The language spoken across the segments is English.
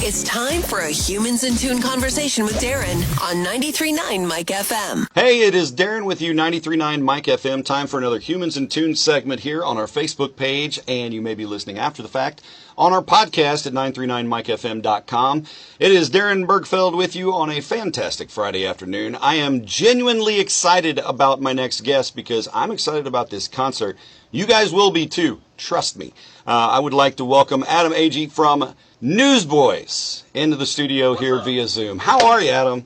It's time for a Humans in Tune conversation with Darren on 93.9 Mike FM. Hey, it is Darren with you, 93.9 Mike FM. Time for another Humans in Tune segment here on our Facebook page, and you may be listening after the fact on our podcast at 939mikefm.com. It is Darren Bergfeld with you on a fantastic Friday afternoon. I am genuinely excited about my next guest because I'm excited about this concert. You guys will be too, trust me. I would like to welcome Adam Agee from Newsboys into the studio here via Zoom. How are you, Adam?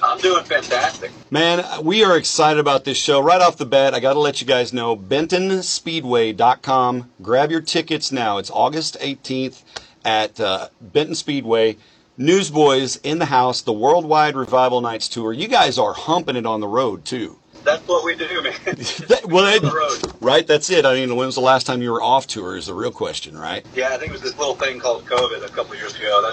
I'm doing fantastic. Man, we are excited about this show. Right off the bat, I got to let you guys know, BentonSpeedway.com. Grab your tickets now. It's August 18th at Benton Speedway. Newsboys in the house, the Worldwide Revival Nights Tour. You guys are humping it on the road, too. That's what we do, man. Right, that's it. I mean, when was the last time you were off tour is the real question, right? Yeah, I think it was this little thing called COVID a couple of years ago.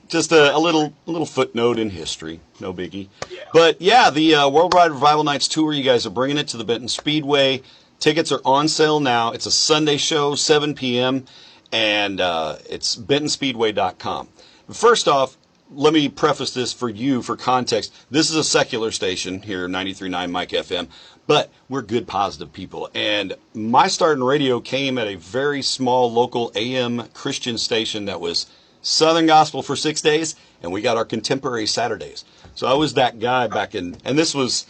Just a little footnote in history. No biggie. Yeah. But, yeah, the Worldwide Revival Nights Tour, you guys are bringing it to the Benton Speedway. Tickets are on sale now. It's a Sunday show, 7 p.m., and it's BentonSpeedway.com. First off, let me preface this for you for context. This is a secular station here, 93.9 Mike FM, but we're good, positive people. And my start in radio came at a very small local AM Christian station that was Southern Gospel for 6 days, and we got our contemporary Saturdays. So I was that guy back in, and this was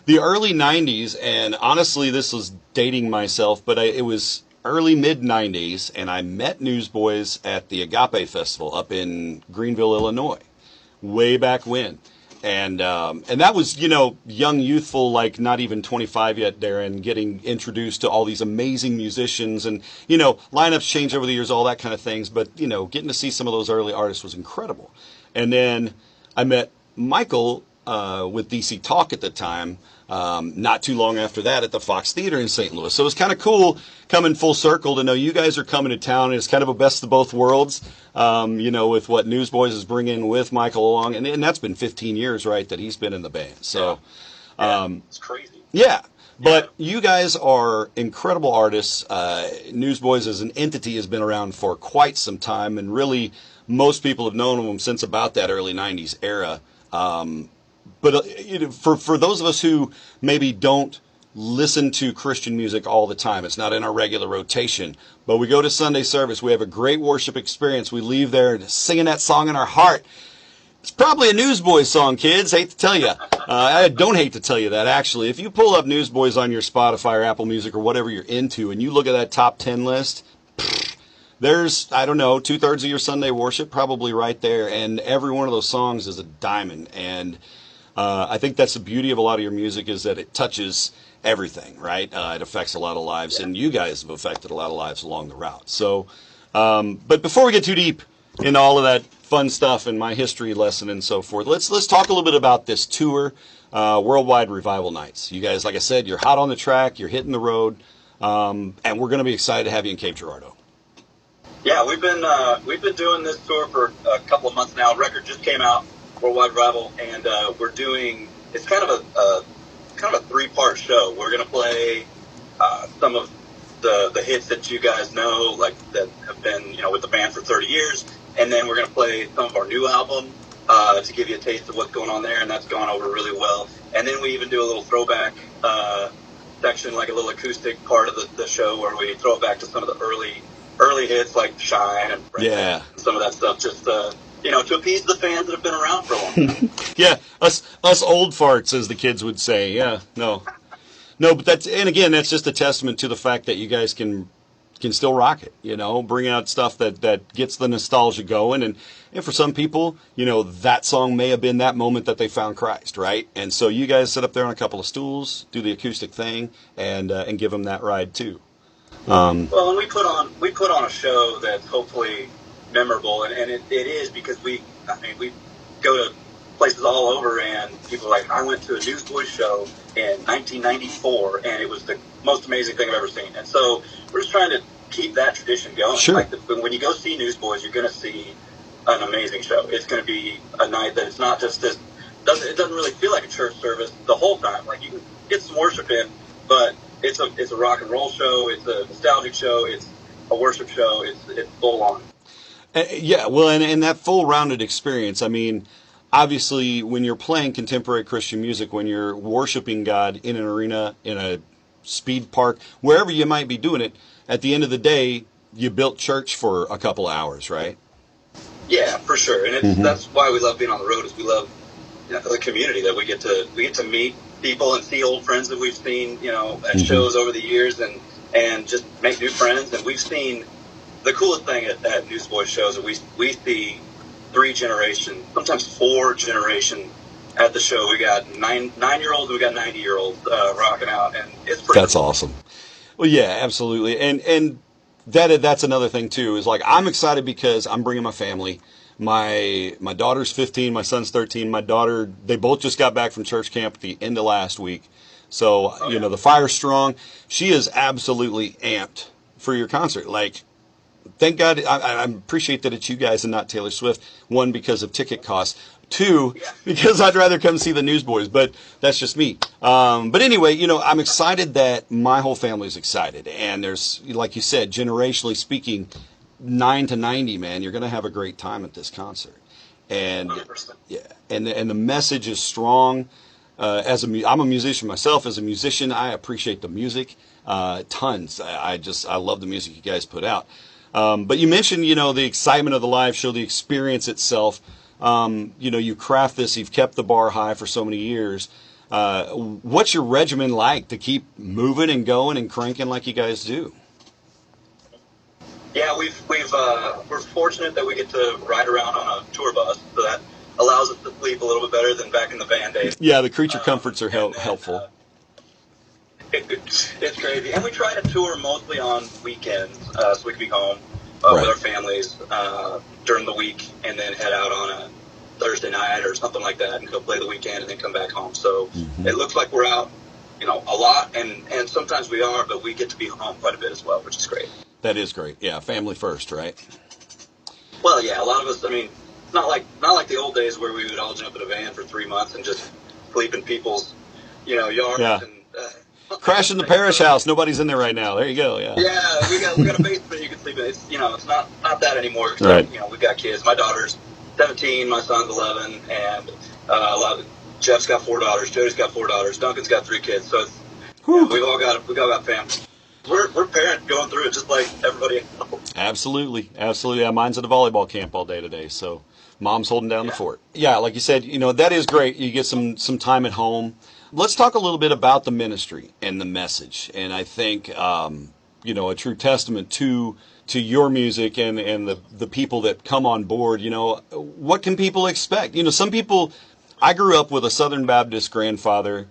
the early 90s, and honestly, this was dating myself, but it was early mid-90s, and I met Newsboys at the Agape Festival up in Greenville, Illinois, way back when. And that was, young, youthful, like not even 25 yet, Darren, getting introduced to all these amazing musicians. And, lineups change over the years, all that kind of things. But, getting to see some of those early artists was incredible. And then I met Michael with DC Talk at the time, not too long after that at the Fox Theater in St. Louis. So it was kind of cool coming full circle to know you guys are coming to town. It's kind of a best of both worlds, with what Newsboys is bringing with Michael along. And that's been 15 years, right, that he's been in the band. So it's crazy. Yeah. But you guys are incredible artists. Newsboys as an entity has been around for quite some time, and really most people have known them since about that early 90s era. But for those of us who maybe don't listen to Christian music all the time, it's not in our regular rotation, but we go to Sunday service, we have a great worship experience, we leave there singing that song in our heart. It's probably a Newsboys song, kids. Hate to tell you. I don't hate to tell you that, actually. If you pull up Newsboys on your Spotify or Apple Music or whatever you're into, and you look at that top 10 list, there's, I don't know, 2/3 of your Sunday worship probably right there, and every one of those songs is a diamond. And I think that's the beauty of a lot of your music is that it touches everything, right? It affects a lot of lives, and you guys have affected a lot of lives along the route. So, but before we get too deep into all of that fun stuff and my history lesson and so forth, let's talk a little bit about this tour, Worldwide Revival Nights. You guys, like I said, you're hot on the track, you're hitting the road, and we're going to be excited to have you in Cape Girardeau. Yeah, we've been doing this tour for a couple of months now. Record just came out, Worldwide Revival, and we're doing, it's kind of a 3-part show. We're going to play some of the hits that you guys know, like that have been with the band for 30 years, and then we're going to play some of our new album to give you a taste of what's going on there, and that's gone over really well. And then we even do a little throwback section, like a little acoustic part of the show where we throw it back to some of the early hits like Shine and some of that stuff, just to appease the fans that have been around for a long time. Yeah, us old farts, as the kids would say. Yeah, no, but that's just a testament to the fact that you guys can still rock it, bring out stuff that gets the nostalgia going. And for some people, that song may have been that moment that they found Christ, right? And so you guys sit up there on a couple of stools, do the acoustic thing, and give them that ride too. Well, and we put on a show that's hopefully memorable, and it is because we go to places all over, and people are like, I went to a Newsboys show in 1994, and it was the most amazing thing I've ever seen. And so we're just trying to keep that tradition going. Sure. Like when you go see Newsboys, you're going to see an amazing show. It's going to be a night that it's not just this. It doesn't really feel like a church service the whole time. Like you can get some worship in, but it's a rock and roll show. It's a nostalgic show. It's a worship show. It's full on. Yeah, well, and that full rounded experience. I mean, obviously, when you're playing contemporary Christian music, when you're worshiping God in an arena, in a speed park, wherever you might be doing it, at the end of the day, you built church for a couple hours, right? Yeah, for sure. And that's why we love being on the road. Is we love the community that we get to meet people and see old friends that we've seen at shows over the years and just make new friends. And we've seen the coolest thing at Newsboys shows is we see 3 generations, sometimes 4 generations at the show. We got 9-year-olds, we got 90-year-olds rocking out, and it's pretty. That's awesome. Well, yeah, absolutely, and that's another thing too. Is like I'm excited because I'm bringing my family. My daughter's 15, my son's 13. My daughter, they both just got back from church camp at the end of last week, so the fire's strong. She is absolutely amped for your concert. Like, thank God, I appreciate that it's you guys and not Taylor Swift. 1, because of ticket costs. 2, because I'd rather come see the Newsboys, but that's just me. But anyway, I'm excited that my whole family's excited. And there's, like you said, generationally speaking, 9 to 90, man, you're going to have a great time at this concert. And 100%. yeah, and the message is strong. I'm a musician myself. As a musician, I appreciate the music tons. I love the music you guys put out. But you mentioned, the excitement of the live show, the experience itself. You craft this, you've kept the bar high for so many years. What's your regimen like to keep moving and going and cranking like you guys do? Yeah, we're fortunate that we get to ride around on a tour bus, so that allows us to sleep a little bit better than back in the band days. Yeah, the creature comforts are helpful. It's crazy. And we try to tour mostly on weekends, so we can be home with our families during the week, and then head out on a Thursday night or something like that and go play the weekend and then come back home. So it looks like we're out, a lot, and sometimes we are, but we get to be home quite a bit as well, which is great. That is great. Yeah, family first, right? Well, yeah, a lot of us, it's not like the old days where we would all jump in a van for 3 months and just sleep in people's, yards. Yeah. And crash in the parish house. Nobody's in there right now. There you go. Yeah. Yeah, we got a basement you can sleep in. It's it's not that anymore. Right. We've got kids. My daughter's 17, my son's 11, and Jeff's got 4 daughters. Jody's got 4 daughters. Duncan's got 3 kids. So it's, we've all got families. We're parents going through it just like everybody else. Absolutely. Yeah, mine's at a volleyball camp all day today, so mom's holding down the fort. Yeah, like you said, that is great. You get some time at home. Let's talk a little bit about the ministry and the message. And I think, a true testament to your music and the people that come on board, what can people expect? Some people, I grew up with a Southern Baptist grandfather,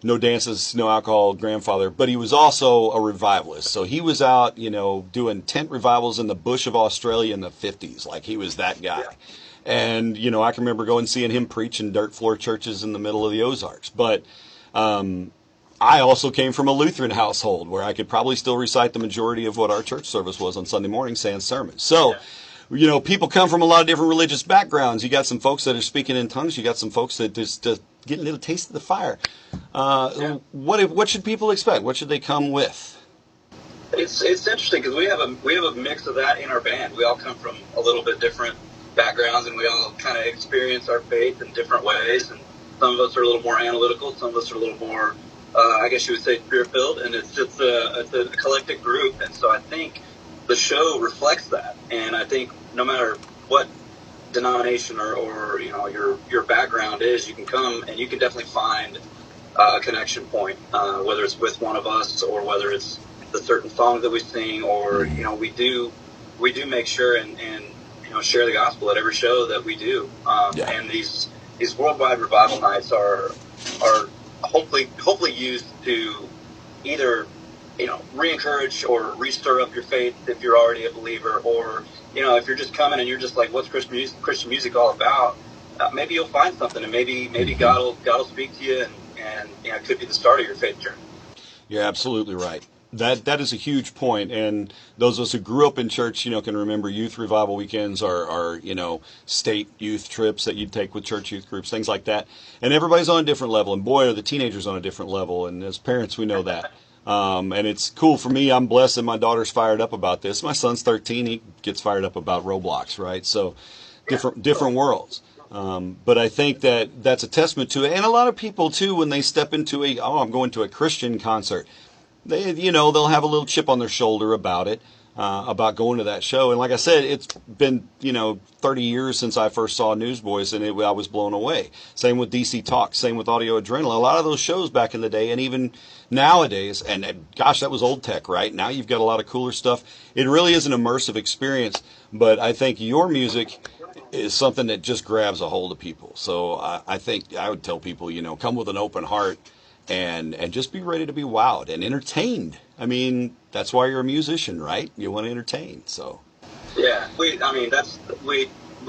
no dances, no alcohol grandfather, but he was also a revivalist. So he was out, doing tent revivals in the bush of Australia in the 50s. Like, he was that guy. Yeah. And, I can remember going and seeing him preach in dirt floor churches in the middle of the Ozarks. But I also came from a Lutheran household where I could probably still recite the majority of what our church service was on Sunday morning, sans sermon. So, people come from a lot of different religious backgrounds. You got some folks that are speaking in tongues. You got some folks that just get a little taste of the fire. What should people expect? What should they come with? It's interesting because we have a mix of that in our band. We all come from a little bit different backgrounds, and we all kind of experience our faith in different ways. And some of us are a little more analytical. Some of us are a little more, I guess you would say, spirit-filled. And it's just it's a eclectic group. And so I think the show reflects that. And I think no matter what denomination or your background is, you can come and you can definitely find a connection point, whether it's with one of us or whether it's the certain songs that we sing, or we do make sure and share the gospel at every show that we do. And these worldwide revival nights are hopefully used to either re-encourage or re-stir up your faith if you're already a believer, or if you're just coming and you're just like, what's Christian music all about? Maybe you'll find something, and maybe God will speak to you, and it could be the start of your faith journey. You're absolutely right. That is a huge point, and those of us who grew up in church, can remember youth revival weekends are state youth trips that you'd take with church youth groups, things like that. And everybody's on a different level, and boy, are the teenagers on a different level. And as parents, we know that. And it's cool for me. I'm blessed that my daughter's fired up about this. My son's 13. He gets fired up about Roblox, right? So different worlds. But I think that that's a testament to it. And a lot of people, too, when they step into I'm going to a Christian concert, they'll have a little chip on their shoulder about it, about going to that show. And like I said, it's been, 30 years since I first saw Newsboys, and I was blown away. Same with DC Talk, same with Audio Adrenaline. A lot of those shows back in the day, and even nowadays, and gosh, that was old tech, right? Now you've got a lot of cooler stuff. It really is an immersive experience, but I think your music is something that just grabs a hold of people. So I think I would tell people, come with an open heart and just be ready to be wowed and entertained. I mean, that's why you're a musician, right? You want to entertain. So yeah, we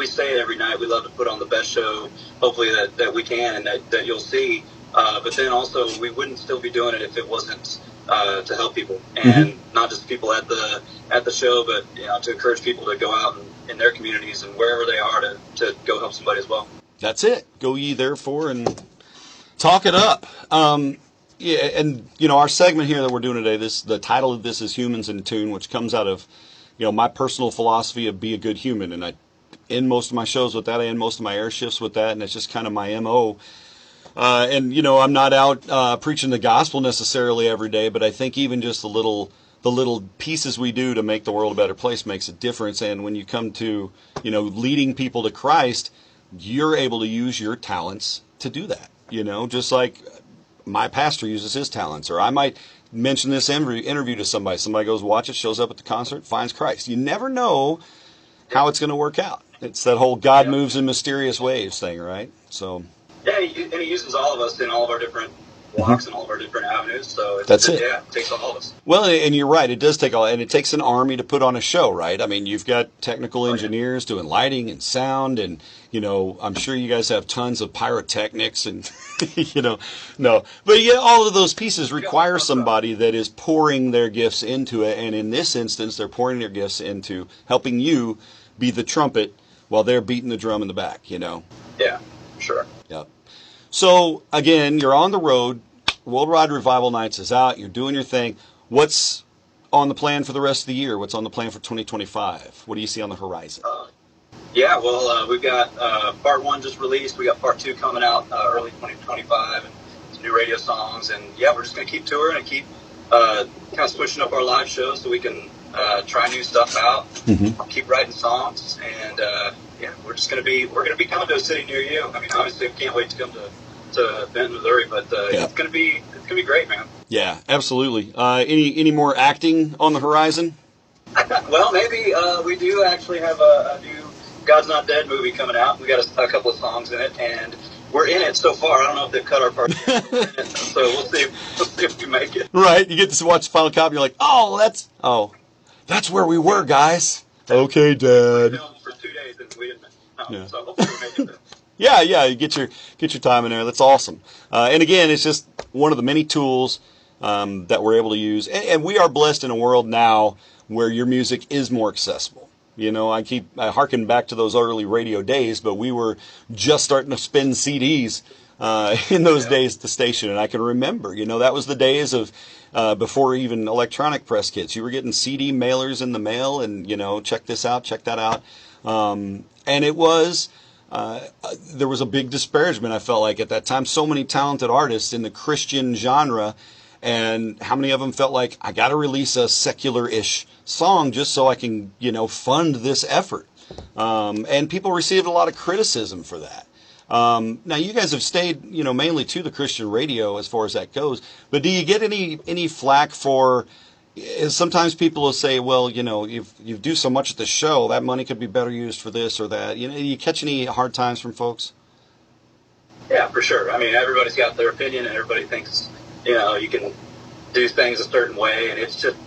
say it every night. We love to put on the best show, hopefully that we can, and that you'll see. But then also, we wouldn't still be doing it if it wasn't to help people, and not just people at the show, but to encourage people to go out in their communities and wherever they are to go help somebody as well. That's it. Go ye therefore and talk it up. Yeah, and our segment here that we're doing today, the title of this is Humans in Tune, which comes out of my personal philosophy of be a good human, and I end most of my shows with that. I end most of my air shifts with that, and it's just kind of my MO. And I'm not out preaching the gospel necessarily every day, but I think even just the little pieces we do to make the world a better place makes a difference. And when you come to leading people to Christ, you're able to use your talents to do that. Just like my pastor uses his talents, or I might mention this interview to somebody. Somebody goes watch it, shows up at the concert, finds Christ. You never know how it's going to work out. It's that whole God moves in mysterious ways thing, right? So. Yeah, and he uses all of us in all of our different walks and all of our different avenues. So that's it. Yeah, it takes all of us. Well, and you're right. It does take and it takes an army to put on a show, right? I mean, you've got technical engineers doing lighting and sound, and I'm sure you guys have tons of pyrotechnics, and no, but all of those pieces require somebody that is pouring their gifts into it, and in this instance, they're pouring their gifts into helping you be the trumpet while they're beating the drum in the back. Yeah, sure. Yep. So, again, you're on the road. Worldwide Revival Nights is out. You're doing your thing. What's on the plan for the rest of the year? What's on the plan for 2025? What do you see on the horizon? We've got part 1 just released. We got part 2 coming out early 2025, and some new radio songs. And, we're just going to keep touring and keep kind of switching up our live shows so we can try new stuff out, keep writing songs, and we're going to be coming to a city near you. I mean, obviously, we can't wait to come to Benton, Missouri, but it's going to be great, man. Yeah, absolutely. Any more acting on the horizon? Well, maybe we do actually have a new God's Not Dead movie coming out. We got a couple of songs in it, and we're in it so far. I don't know if they've cut our part yet, so we'll see if we make it. Right, you get to watch the final copy, you're like, that's where we were, guys. Okay, Dad. For 2 days, and we didn't. So hopefully we make it there. Yeah, you get your time in there. That's awesome. And again, it's just one of the many tools that we're able to use. And we are blessed in a world now where your music is more accessible. I harken back to those early radio days, but we were just starting to spin CDs in those days at the station. And I can remember, that was the days of before even electronic press kits. You were getting CD mailers in the mail and, check this out, check that out. And it was... there was a big disparagement, I felt like, at that time. So many talented artists in the Christian genre, and how many of them felt like, I got to release a secular-ish song just so I can, fund this effort. And people received a lot of criticism for that. Now, you guys have stayed, mainly to the Christian radio as far as that goes, but do you get any flack for... Sometimes people will say, well, you do so much at the show, that money could be better used for this or that. You catch any hard times from folks? Yeah, for sure. I mean, everybody's got their opinion, and everybody thinks, you can do things a certain way, and it's just,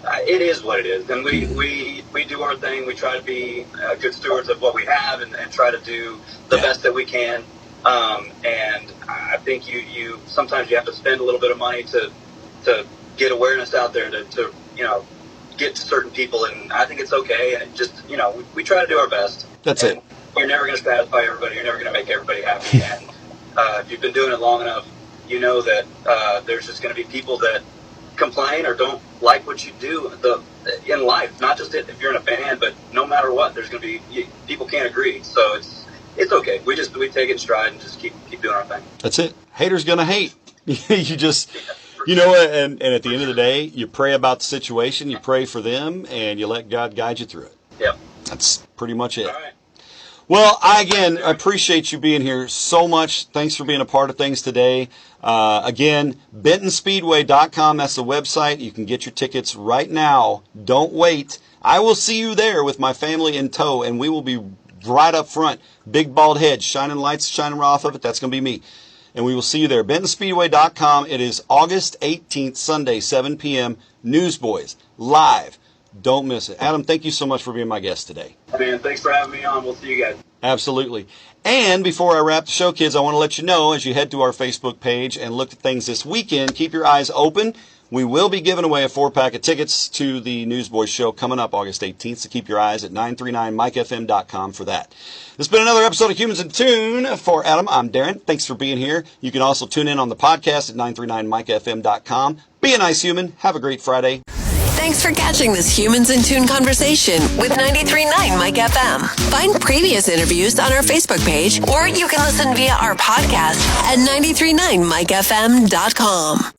it is what it is. And we do our thing. We try to be good stewards of what we have and try to do the best that we can. And I think you sometimes you have to spend a little bit of money to get awareness out there to get to certain people, and I think it's okay. And it just, we try to do our best. That's it. You're never going to satisfy everybody. You're never going to make everybody happy. And if you've been doing it long enough, you know that there's just going to be people that complain or don't like what you do in life, not just if you're in a band, but no matter what, there's going to be people can't agree. So it's okay. We take it in stride and just keep doing our thing. That's it. Haters gonna hate. You know, and at the end of the day, you pray about the situation, you pray for them, and you let God guide you through it. Yep. That's pretty much it. All right. Well, I appreciate you being here so much. Thanks for being a part of things today. Again, BentonSpeedway.com, that's the website. You can get your tickets right now. Don't wait. I will see you there with my family in tow, and we will be right up front. Big bald head, shining lights shining off of it. That's going to be me. And we will see you there. BentonSpeedway.com. It is August 18th, Sunday, 7 p.m. Newsboys, live. Don't miss it. Adam, thank you so much for being my guest today. Man, thanks for having me on. We'll see you guys. Absolutely. And before I wrap the show, kids, I want to let you know, as you head to our Facebook page and look at things this weekend, keep your eyes open. We will be giving away a 4-pack of tickets to the Newsboys show coming up August 18th, so keep your eyes at 939mikefm.com for that. This has been another episode of Humans in Tune. For Adam, I'm Darren. Thanks for being here. You can also tune in on the podcast at 939mikefm.com. Be a nice human. Have a great Friday. Thanks for catching this Humans in Tune conversation with 93.9 Mike FM. Find previous interviews on our Facebook page, or you can listen via our podcast at 939mikefm.com.